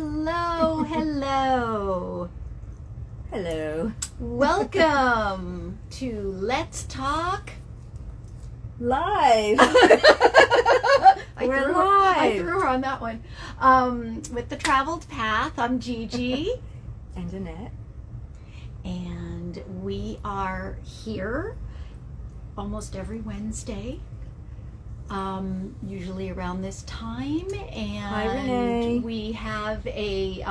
Hello, hello. Hello. Welcome to Let's Talk Live. I threw her on that one. With The Traveled Path, I'm Gigi. And Annette. And we are here almost every Wednesday. Usually around this time, and we have a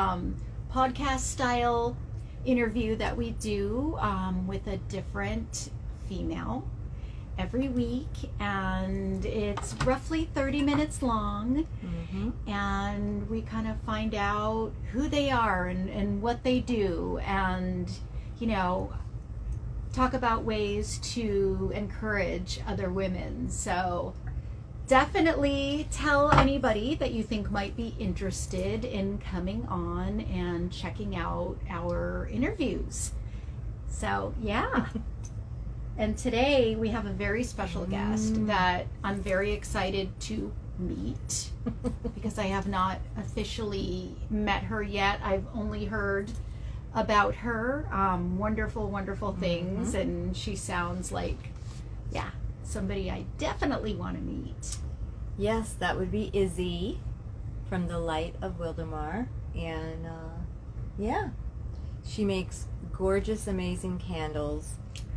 podcast style interview that we do with a different female every week, and it's roughly 30 minutes long. And we kind of find out who they are and what they do, and talk about ways to encourage other women. So definitely tell anybody that you think might be interested in coming on and checking out our interviews. So, yeah. And today we have a very special guest that I'm very excited to meet because I have not officially met her yet. I've only heard about her wonderful, wonderful things, and she sounds like, somebody I definitely want to meet. Yes, that would be Izzy from the Light of Wildomar. And she makes gorgeous, amazing candles.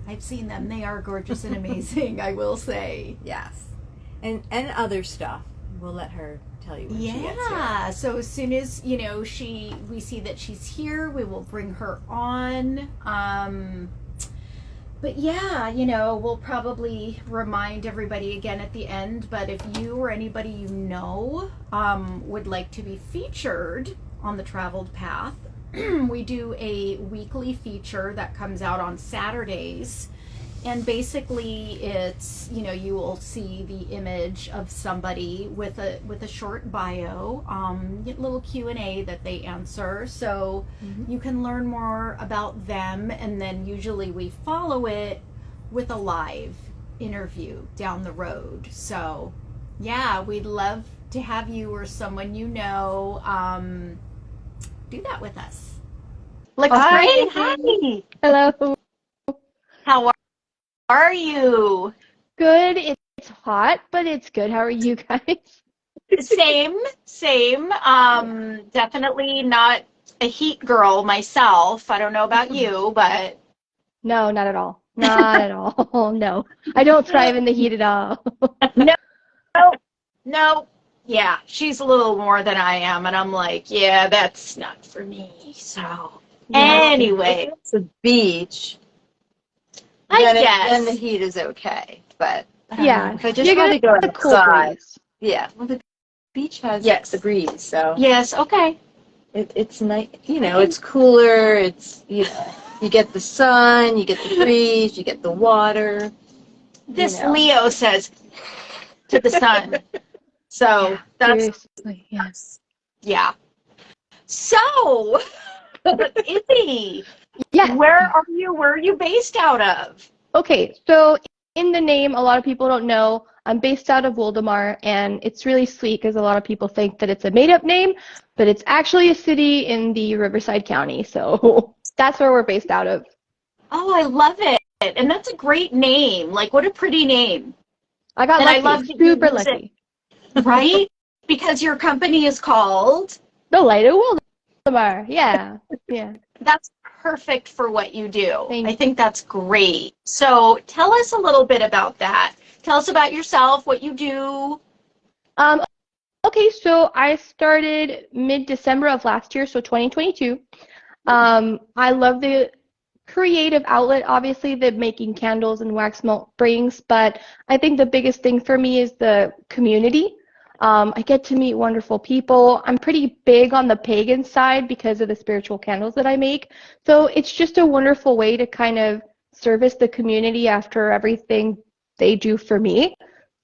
I've seen them. They are gorgeous and amazing, I will say. Yes. And other stuff. We'll let her tell you when she gets here. Yeah. So as soon as, we see that she's here, we will bring her on. But yeah, we'll probably remind everybody again at the end, but if you or anybody would like to be featured on The Traveled Path, we do a weekly feature that comes out on Saturdays. And basically it's, you will see the image of somebody with a short bio, little Q&A that they answer. So you can learn more about them, and then usually we follow it with a live interview down the road. So yeah, we'd love to have you or someone do that with us. Hi. Hello. How are you? Good. It's hot, but it's good. How are you guys? Same. Definitely not a heat girl myself. I don't know about you, but no, not at all. Not at all. No, I don't thrive in the heat at all. No. Yeah, she's a little more than I am, and I'm like, yeah, that's not for me. So anyway, it's a beach. Then the heat is okay, but if I just want to go outside, well, the beach has the breeze, so okay. It's nice, it's cooler. It's you get the sun, you get the breeze, you get the water. This Leo says to the sun, so that's yes, yeah. So, Izzy. Yeah. Where are you? Where are you based out of? Okay, so in the name, a lot of people don't know, I'm based out of Wildomar, and it's really sweet because a lot of people think that it's a made-up name, but it's actually a city in the Riverside County, so that's where we're based out of. Oh, I love it. And that's a great name. Like, what a pretty name. I got lucky. I love super lucky. Right? Because your company is called? The Light of Wildomar. Yeah. That's perfect for what you do. I think that's great. So tell us a little bit about that. Tell us about yourself, what you do. Okay, so I started mid-December of last year, so 2022. I love the creative outlet, obviously, that making candles and wax melt brings, but I think the biggest thing for me is the community. I get to meet wonderful people. I'm pretty big on the pagan side because of the spiritual candles that I make. So it's just a wonderful way to kind of service the community after everything they do for me.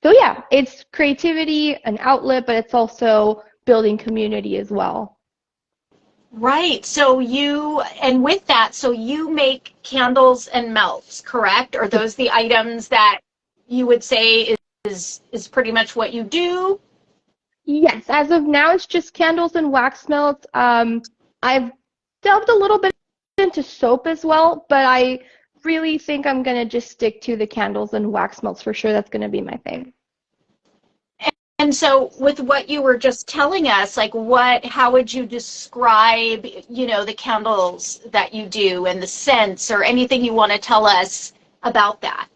So yeah, it's creativity, an outlet, but it's also building community as well. Right. So you make candles and melts, correct? Are those the items that you would say is pretty much what you do? Yes, as of now, it's just candles and wax melts. I've delved a little bit into soap as well, but I really think I'm going to just stick to the candles and wax melts for sure. That's going to be my thing. And so with what you were just telling us, like how would you describe, you know, the candles that you do and the scents or anything you want to tell us about that?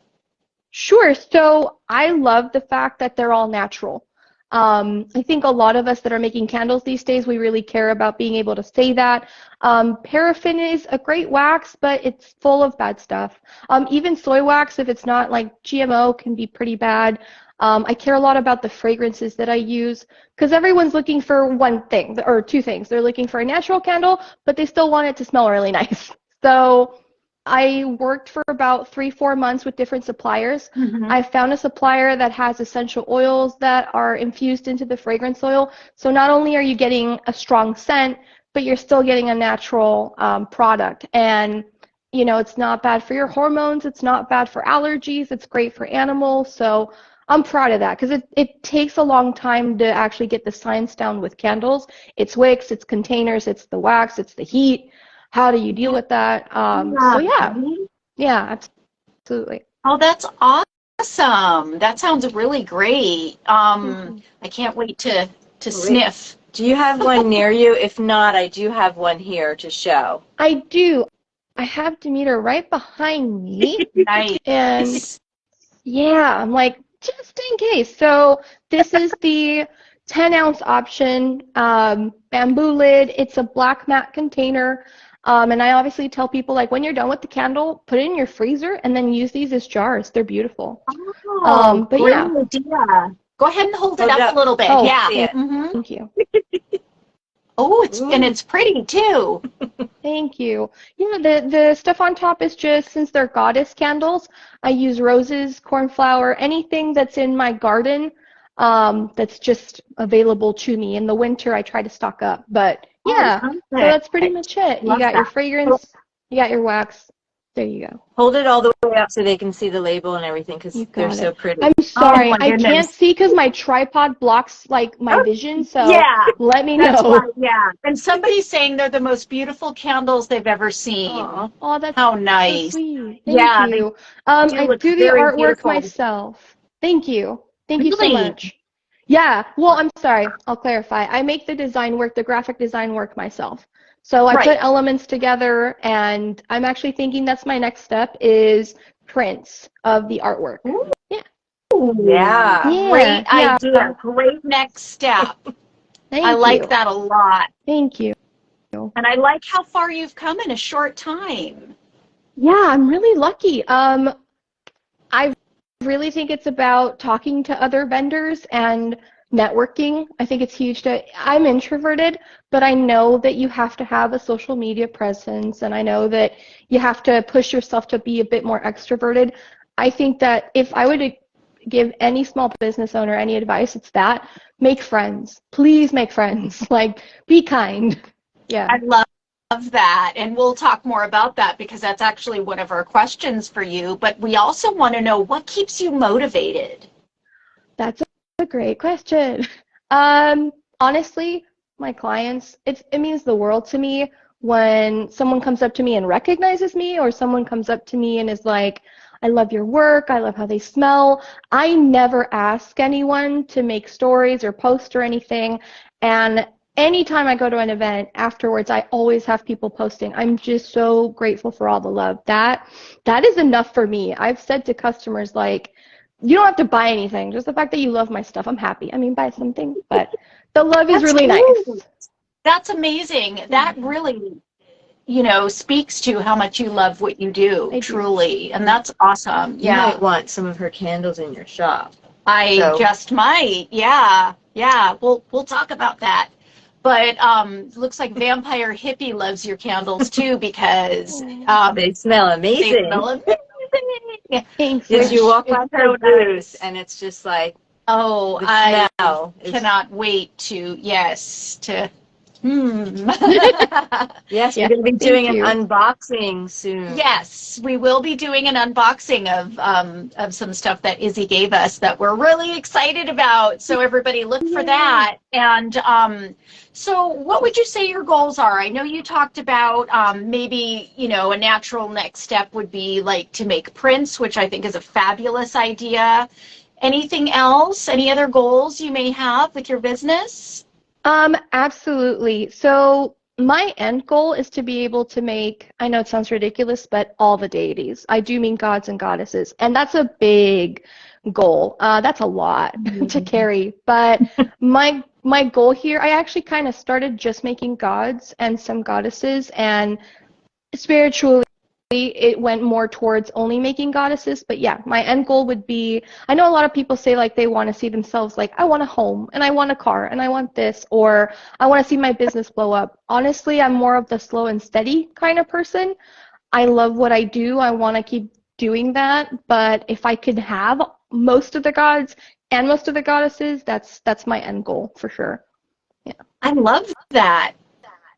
Sure. So I love the fact that they're all natural. I think a lot of us that are making candles these days, we really care about being able to say that. Paraffin is a great wax, but it's full of bad stuff. Even soy wax, if it's not like GMO, can be pretty bad. I care a lot about the fragrances that I use because everyone's looking for one thing or two things. They're looking for a natural candle, but they still want it to smell really nice. So I worked for about 3-4 months with different suppliers. I found a supplier that has essential oils that are infused into the fragrance oil. So not only are you getting a strong scent, but you're still getting a natural product. And, you know, it's not bad for your hormones. It's not bad for allergies. It's great for animals. So I'm proud of that because it takes a long time to actually get the science down with candles. It's wicks, it's containers, it's the wax, it's the heat. How do you deal with that? So yeah, absolutely. Oh, that's awesome. That sounds really great. I can't wait to sniff. Do you have one near you? If not, I do have one here to show. I do. I have Demeter right behind me. Nice. And yeah, I'm like, just in case. So this is the 10-ounce option, bamboo lid. It's a black matte container. And I obviously tell people, like, when you're done with the candle, put it in your freezer and then use these as jars. They're beautiful. Oh, but great yeah. idea. Go ahead and hold it up a little bit. Oh, yeah. Thank you. Oh, it's pretty too. Thank you. Yeah, the stuff on top is just, since they're goddess candles, I use roses, cornflower, anything that's in my garden that's just available to me. In the winter, I try to stock up. But yeah, so that's pretty much it. You got your fragrance, you got your wax. There you go. Hold it all the way up so they can see the label and everything because they're so pretty. I'm sorry, I can't see because my tripod blocks like my vision. So let me know. Why, and somebody's saying they're the most beautiful candles they've ever seen. Oh, that's how nice. So sweet. Thank you. I do the artwork beautiful. myself. Thank you. Thank you so much. Yeah. Well, I'm sorry. I'll clarify. I make the design work, the graphic design work myself. So I put elements together, and I'm actually thinking that's my next step is prints of the artwork. Ooh. Yeah. Great idea. Great next step. I like that a lot. Thank you. And I like how far you've come in a short time. Yeah, I'm really lucky. I really think it's about talking to other vendors and networking. I think it's huge. I'm introverted, but I know that you have to have a social media presence, and I know that you have to push yourself to be a bit more extroverted. I think that if I would give any small business owner any advice, it's that. Make friends. Please make friends. Like, be kind. Yeah. I love that, and we'll talk more about that because that's actually one of our questions for you. But we also want to know what keeps you motivated. That's a great question. Honestly, my clients, it means the world to me when someone comes up to me and recognizes me, or someone comes up to me and is like, I love your work, I love how they smell. I never ask anyone to make stories or post or anything, and anytime I go to an event afterwards, I always have people posting. I'm just so grateful for all the love. That is enough for me. I've said to customers, like, you don't have to buy anything. Just the fact that you love my stuff, I'm happy. I mean, buy something, but the love is really nice. That's amazing. That really, speaks to how much you love what you do, truly. And that's awesome. You might want some of her candles in your shop. I just might. Yeah. We'll talk about that. But looks like Vampire Hippie loves your candles too because they smell amazing. They smell amazing. Yes, you walk by her booth and it's just like, I cannot wait to Yes, we're Yeah, going to be thank doing an you. unboxing soon. Yes, we will be doing an unboxing of some stuff that Izzy gave us that we're really excited about. So everybody look for that. And so what would you say your goals are? I know you talked about maybe, you know, a natural next step would be like to make prints, which I think is a fabulous idea. Anything else? Any other goals you may have with your business? Absolutely. So my end goal is to be able to make, I know it sounds ridiculous, but all the deities. I do mean gods and goddesses, and that's a big goal. That's a lot to carry. But my goal here, I actually kind of started just making gods and some goddesses, and spiritually it went more towards only making goddesses. But yeah, my end goal would be, I know a lot of people say like they want to see themselves like, I want a home and I want a car and I want this, or I want to see my business blow up. Honestly, I'm more of the slow and steady kind of person. I love what I do. I want to keep doing that. But if I could have most of the gods and most of the goddesses, that's my end goal for sure. Yeah. I love that.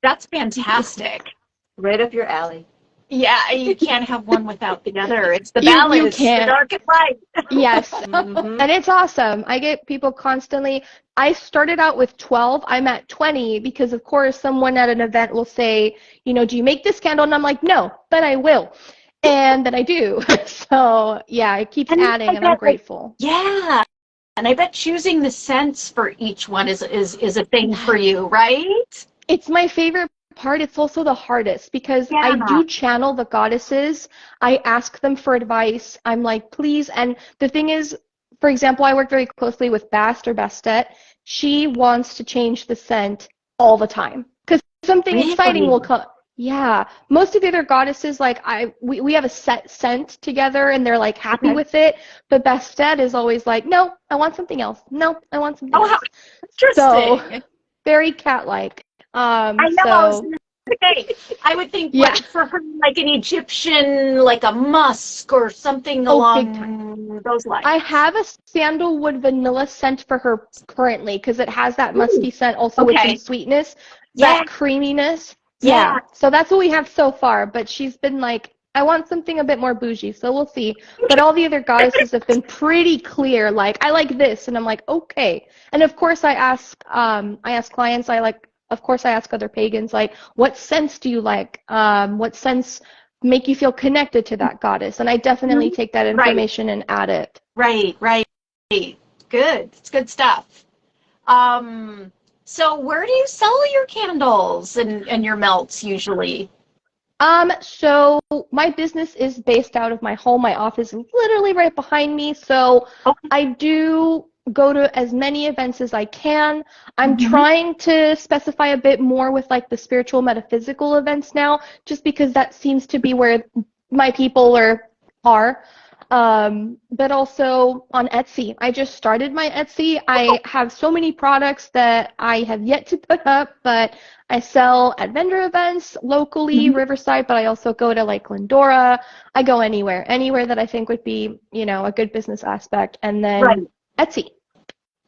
That's fantastic. Right up your alley. Yeah, you can't have one without the other. It's the You balance, the can't. dark and light. Yes. Mhm. And it's awesome. I get people constantly. I started out with 12. I'm at 20 because, of course, someone at an event will say, you know, do you make this candle? And I'm like, no, but I will. And then I do. So, yeah, it keeps And adding, I and I'm bet, like, grateful. yeah, and I bet choosing the scents for each one is a thing for Yes. you, right? It's my favorite part. It's also the hardest because I Yeah. do channel the goddesses. I ask them for advice. I'm like, please. And the thing is, for example, I work very closely with Bast or Bastet. She wants to change the scent all the time because something exciting Really? will come. Yeah, most of the other goddesses, like we have a set scent together, and they're like happy Okay. with it. But Bastet is always like, no, I want something else. No, I want something Oh, how else. So interesting. very cat-like. I know, I was So gonna say, I would think yeah. like for her, like an Egyptian, like a musk or something Oh, big time. along those I lines. have a sandalwood vanilla scent for her currently because it has that musky Ooh, scent also with some okay. sweetness, Yeah, that creaminess. yeah. Yeah, so that's what we have so far, but she's been like, I want something a bit more bougie, so we'll see. But all the other goddesses have been pretty clear, like, I like this, and I'm like, okay. And of course I ask clients, of course I ask other pagans, like, what scents do you like? What scents make you feel connected to that goddess? And I definitely Mhm. take that Right, information and add it. right, right. Good. It's good stuff. Um, so where do you sell your candles and your melts usually? So my business is based out of my home. My office is literally right behind me. So Okay. I do go to as many events as I can. I'm Mhm. trying to specify a bit more with like the spiritual metaphysical events now, just because that seems to be where my people are. But also on Etsy. I just started my Etsy. I have so many products that I have yet to put up, but I sell at vendor events locally, Mhm. Riverside, but I also go to like Glendora. I go anywhere that I think would be, you know, a good business aspect. And then Right. Etsy.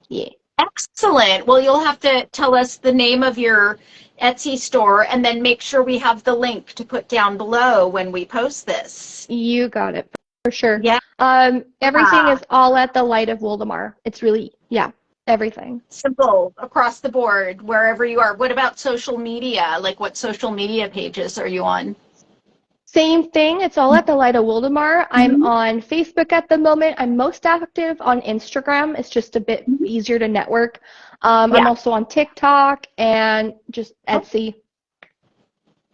Yeah. Excellent. Well, you'll have to tell us the name of your Etsy store and then make sure we have the link to put down below when we post this. You got it for sure. Yeah. Everything is all at the Light of Wildomar. It's really, yeah, everything. Simple across the board, wherever you are. What about social media? Like, what social media pages are you on? Same thing. It's all at the Light of Wildomar. I'm Mhm. on Facebook at the moment. I'm most active on Instagram. It's just a bit Mhm. easier to network. I'm Yeah. also on TikTok and just Etsy.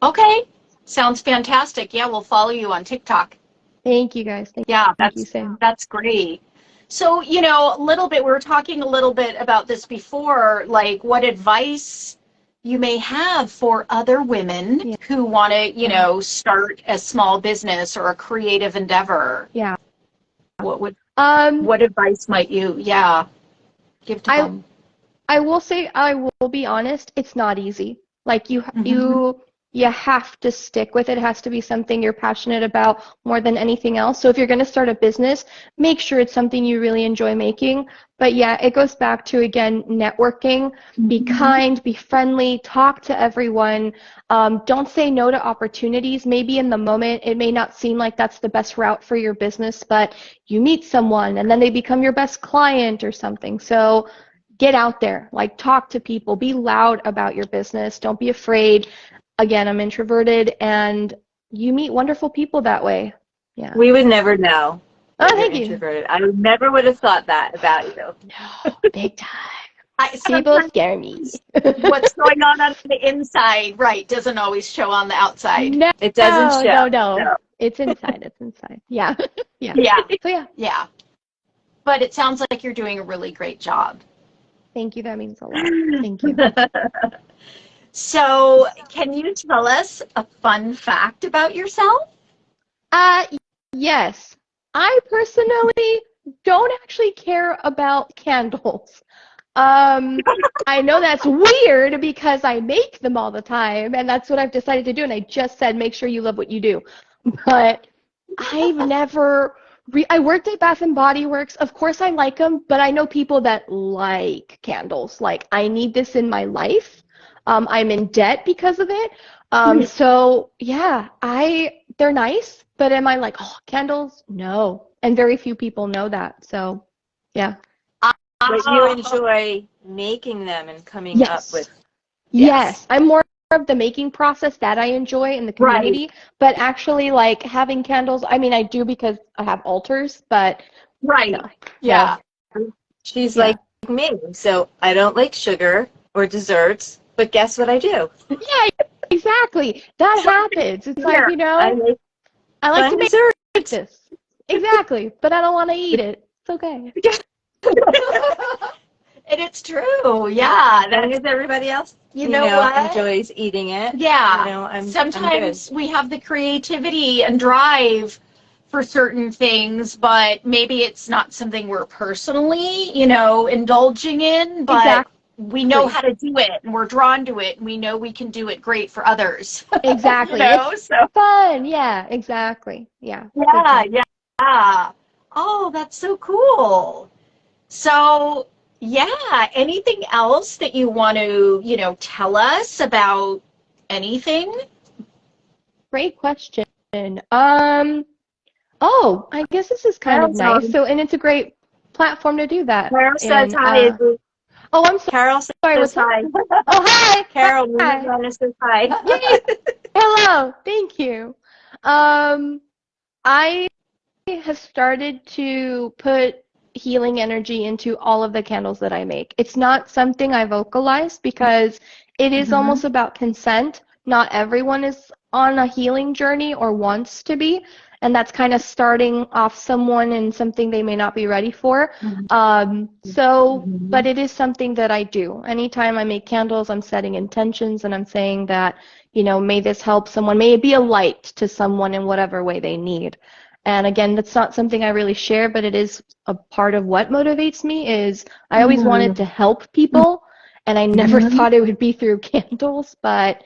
Okay. Sounds fantastic. Yeah, we'll follow you on TikTok. Thank you guys. Yeah, Thank you, Sam. that's great. So, a little bit, we were talking a little bit about this before, like what advice you may have for other women Yeah. who want to, start a small business or a creative endeavor. Yeah. What advice might you, give to I them? I will say, I will be honest, it's not easy. Like Hmm. you have to stick with it. It has to be something you're passionate about more than anything else. So if you're going to start a business, make sure it's something you really enjoy making. But yeah, it goes back to, again, networking. Be kind, be friendly, talk to everyone. Don't say no to opportunities. Maybe in the moment it may not seem like that's the best route for your business, but you meet someone and then they become your best client or something. So get out there, like talk to people, be loud about your business. Don't be afraid. Again, I'm introverted, and you meet wonderful people that way. Yeah. We would never know. Oh, You're thank you. introverted. I never would have thought that about you. No, big time. People scare me. What's going on the inside, right, doesn't always show on the outside. No, It doesn't show. No. It's inside. It's inside. Yeah. Yeah. Yeah. So yeah. Yeah. But it sounds like you're doing a really great job. Thank you. That means a lot. Thank you. So, can you tell us a fun fact about yourself? Yes. I personally don't actually care about candles. I know that's weird because I make them all the time, and that's what I've decided to do, and I just said make sure you love what you do. But I've never... I worked at Bath & Body Works. Of course I like them, but I know people that like candles. Like, I need this in my life. I'm in debt because of it. So yeah, they're nice, but am I like, oh, candles? No. And very few people know that. So yeah. But you enjoy making them and coming up with. Yes. I'm more of the making process that I enjoy in the community, but actually like having candles, I mean, I do because I have altars, but no. Yeah. She's like me, so I don't like sugar or desserts. But guess what I do? Yeah, exactly. That happens. It's like, you know, I like to make this. Exactly. But I don't want to eat it. It's okay. And it's true. Yeah. That is everybody else. You know what? Enjoys eating it. Yeah. You know, sometimes we have the creativity and drive for certain things, but maybe it's not something we're personally, indulging in. But we know how to do it, and we're drawn to it, and we know we can do it great for others. Exactly. It's fun. Yeah, exactly. Yeah. Yeah. Oh, that's so cool. So, yeah, anything else that you want to, tell us about anything? Great question. Oh, I guess this is kind of nice. So, and it's a great platform to do that. Carol says hi. Oh, I'm sorry. Carol says hi. Oh, hi. Carol, Luna says hi. Yay. Hello. Thank you. I have started to put healing energy into all of the candles that I make. It's not something I vocalize because it is almost about consent. Not everyone is on a healing journey or wants to be, and that's kind of starting off someone in something they may not be ready for. But it is something that I do. Anytime I make candles, I'm setting intentions and I'm saying that, may this help someone, may it be a light to someone in whatever way they need. And again, that's not something I really share, but it is a part of what motivates me. Is I always wanted to help people, and I never thought it would be through candles, but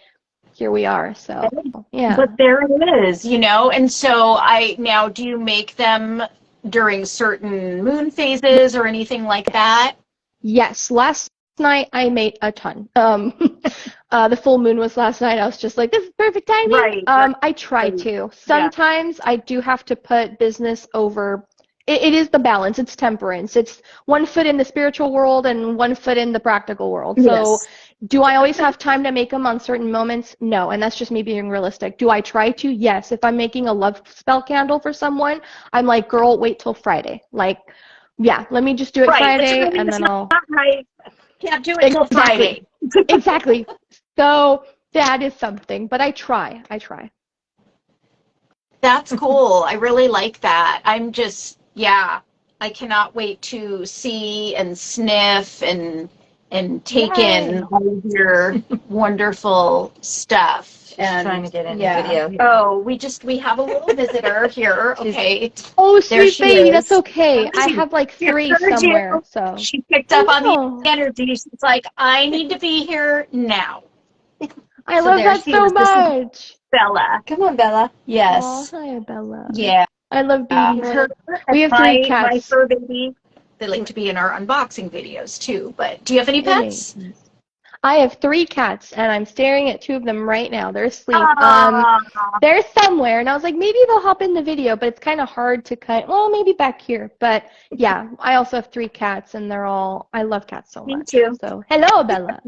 here we are. So yeah. But there it is, and so now do you make them during certain moon phases or anything like that? Yes. Last night I made a ton. The full moon was last night. I was just like, this is perfect timing. I try to. Sometimes I do have to put business over. It is the balance. It's temperance. It's one foot in the spiritual world and one foot in the practical world. So do I always have time to make them on certain moments? No. And that's just me being realistic. Do I try to? Yes. If I'm making a love spell candle for someone, I'm like, girl, wait till Friday. Like, yeah, let me just do it Friday and then I'll. Can't do it till Friday. Exactly. So that is something, but I try. That's cool. I really like that. I'm just, I cannot wait to see and sniff and take in all of your wonderful stuff. And trying to get in the video here. Oh, we have a little visitor here. Okay. Oh, sweet baby, that's okay. I have like 3 somewhere. So she picked up on the energy. She's like, I need to be here now. I So love there that she so is. This is much. Bella. Come on, Bella. Oh, Yes. hi, Bella. Yeah. I love babies. Her We and have three my cats. fur baby. They like to be in our unboxing videos too. But do you have any pets? I have three cats, and I'm staring at two of them right now. They're asleep. Ah, They're somewhere, and I was like, maybe they'll hop in the video, but it's kind of hard to cut. Well, maybe back here. But yeah, I also have three cats, and I love cats so me much. too. So, hello, Bella.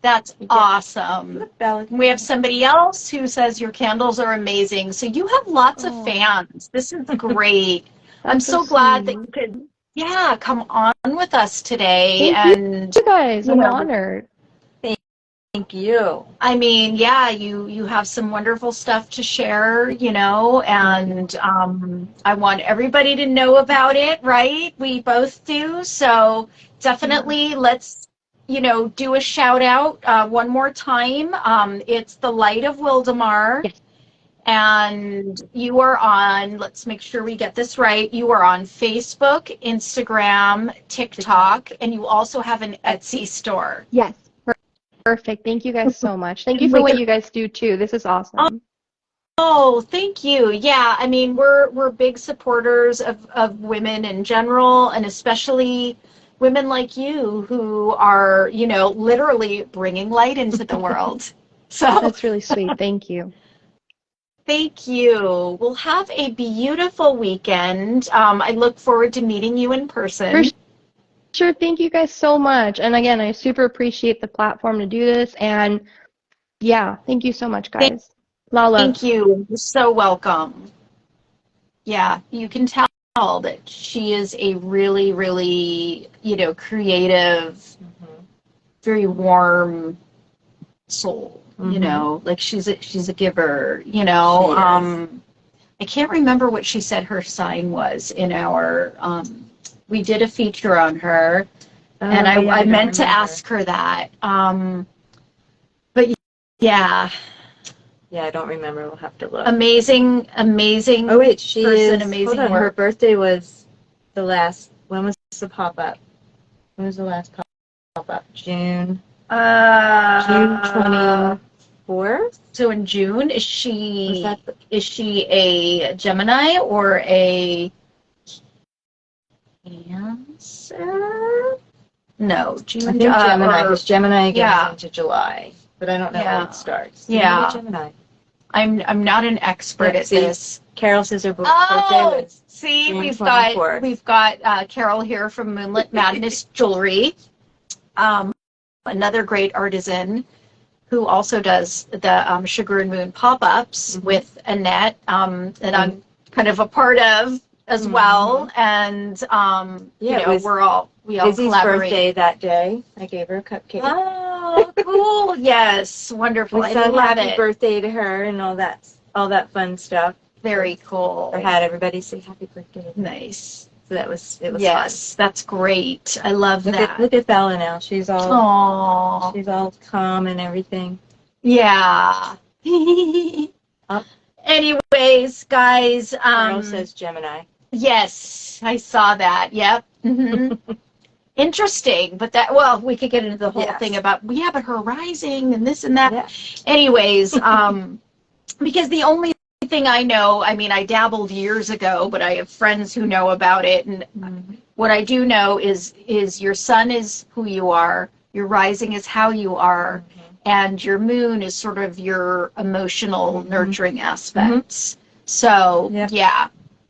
That's awesome. Bella. We have somebody else who says your candles are amazing. So you have lots of Oh. fans. This is great. I'm That's so so glad that sweet. you could, yeah, come on with us today. Thank And you guys. you I'm know, honored. Thank you. I mean, yeah, you have some wonderful stuff to share, and I want everybody to know about it, right? We both do. So definitely let's, do a shout out one more time. It's the Light of Wildomar. Yes. And you are on, let's make sure we get this right. You are on Facebook, Instagram, TikTok, and you also have an Etsy store. Yes. Perfect. Thank you guys so much. Thank you for what you guys do too. This is awesome. Oh, thank you. Yeah, I mean, we're big supporters of women in general, and especially women like you who are, literally bringing light into the world. So That's really sweet. Thank you. thank you. We'll have a beautiful weekend. I look forward to meeting you in person. For sure. Thank you guys so much. And again, I super appreciate the platform to do this. And yeah, thank you so much, guys. Lala. Thank you. You're so welcome. Yeah, you can tell that she is a really, really, creative, very warm soul. Like she's a giver. I can't remember what she said her sign was in our. We did a feature on her, and I meant to ask her that. But yeah. Yeah, I don't remember. We'll have to look. Amazing. Oh wait, she person, is. amazing Hold on. work. Her birthday was the last. When was the pop-up? When was the last pop-up? June. June 24th. So in June, is she a Gemini or a Cancer? No, June. I think Gemini, because Gemini goes into July, but I don't know when it starts. Yeah. Gemini. I'm not an expert at this. Carol says her birthday was see, June we've 24th. got Carol here from Moonlit Madness Jewelry, another great artisan who also does the Sugar and Moon pop-ups with Annette, that I'm kind of a part of as well. And we all Izzy's collaborate. Birthday that day. I gave her a cupcake. Oh, cool! Yes, wonderful. We I said love happy it. birthday to her and all that fun stuff. Very cool. I had everybody say happy birthday. Nice. So it was fun. Yes, that's great. I love that. Look at Bella now. She's all calm and everything. Yeah. Anyways, guys. Carol says Gemini. Yes, I saw that. Yep. Interesting, but we could get into the whole thing about but her rising and this and that. Yeah. Anyways, because the only thing I know, I mean, I dabbled years ago, but I have friends who know about it, and what I do know is your sun is who you are, your rising is how you are, and your moon is sort of your emotional nurturing aspects. So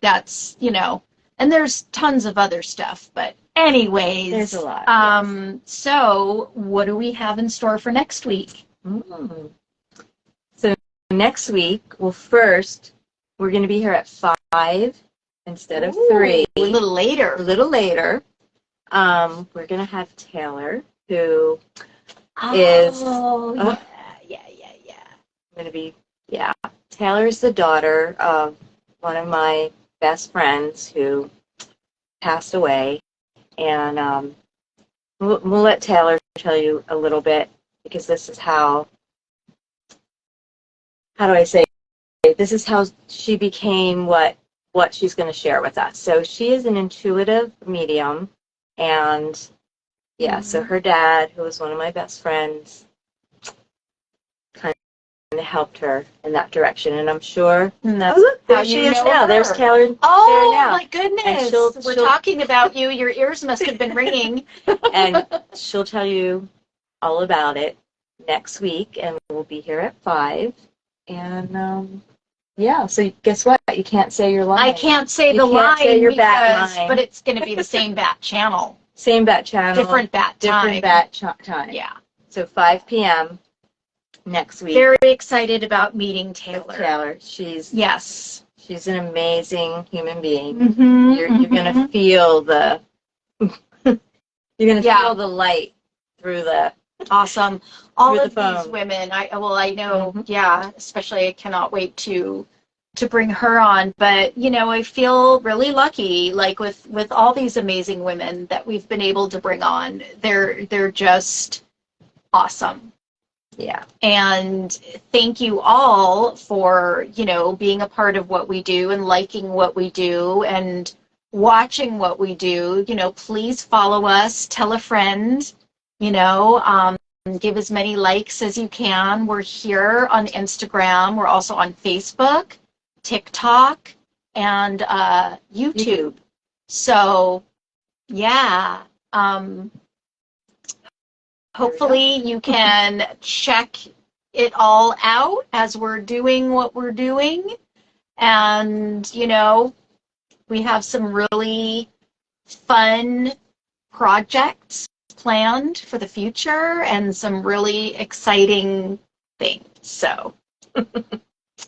that's and there's tons of other stuff, but anyways, there's a lot. So what do we have in store for next week? So next week, first we're going to be here at 5 instead of 3. A little later. We're going to have Taylor, who is going to be Taylor is the daughter of one of my best friends who passed away, and we'll let Taylor tell you a little bit, because this is how do I say, this is how she became what she's going to share with us. So she is an intuitive medium, and so her dad, who was one of my best friends, helped her in that direction. And I'm sure. And that's Oh, look, how there she you is know now. her. There's Taylor there Oh now. my goodness! And We're she'll- talking about you. Your ears must have been ringing. And she'll tell you all about it next week. And we'll be here at 5. And yeah, so guess what? You can't say your line. I can't say You the can't line say your bat line. but it's going to be the same bat channel. Same bat channel. Different bat time. Different bat time. Yeah. So 5 p.m. next week. Very excited about meeting Taylor. She's an amazing human being. Mm-hmm, You're gonna feel the feel the light through the awesome. All through of the these phone. women, I know, Mhm. especially I cannot wait to bring her on. But I feel really lucky, like with all these amazing women that we've been able to bring on. They're just awesome. Yeah. And thank you all for, being a part of what we do and liking what we do and watching what we do. Please follow us, tell a friend, give as many likes as you can. We're here on Instagram. We're also on Facebook, TikTok, and YouTube. So, yeah. Hopefully you can check it all out as we're doing what we're doing. And, we have some really fun projects planned for the future and some really exciting things. So,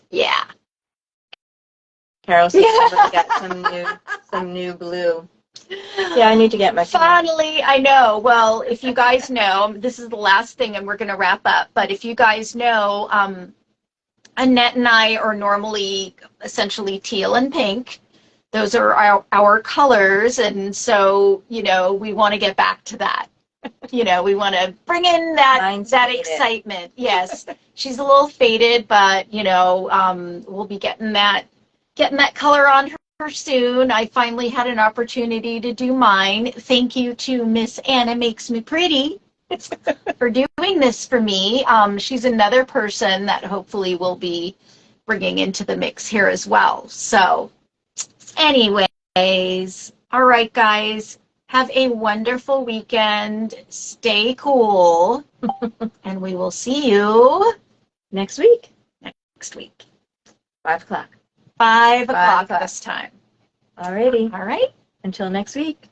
yeah. Carol says somebody got some new blue. Yeah, I need to get my Finally, I know. Well, if you guys know, this is the last thing and we're going to wrap up. But if you guys know, Annette and I are normally essentially teal and pink. Those are our colors. And so, we want to get back to that. We want to bring in that excitement. Yes, she's a little faded, but, we'll be getting that color on her soon. I finally had an opportunity to do mine. Thank you to Miss Anna Makes Me Pretty for doing this for me. She's another person that hopefully will be bringing into the mix here as well. So anyways, all right, guys, have a wonderful weekend. Stay cool. And we will see you next week. 5 o'clock. 5 o'clock this time. Alrighty. All right. Until next week.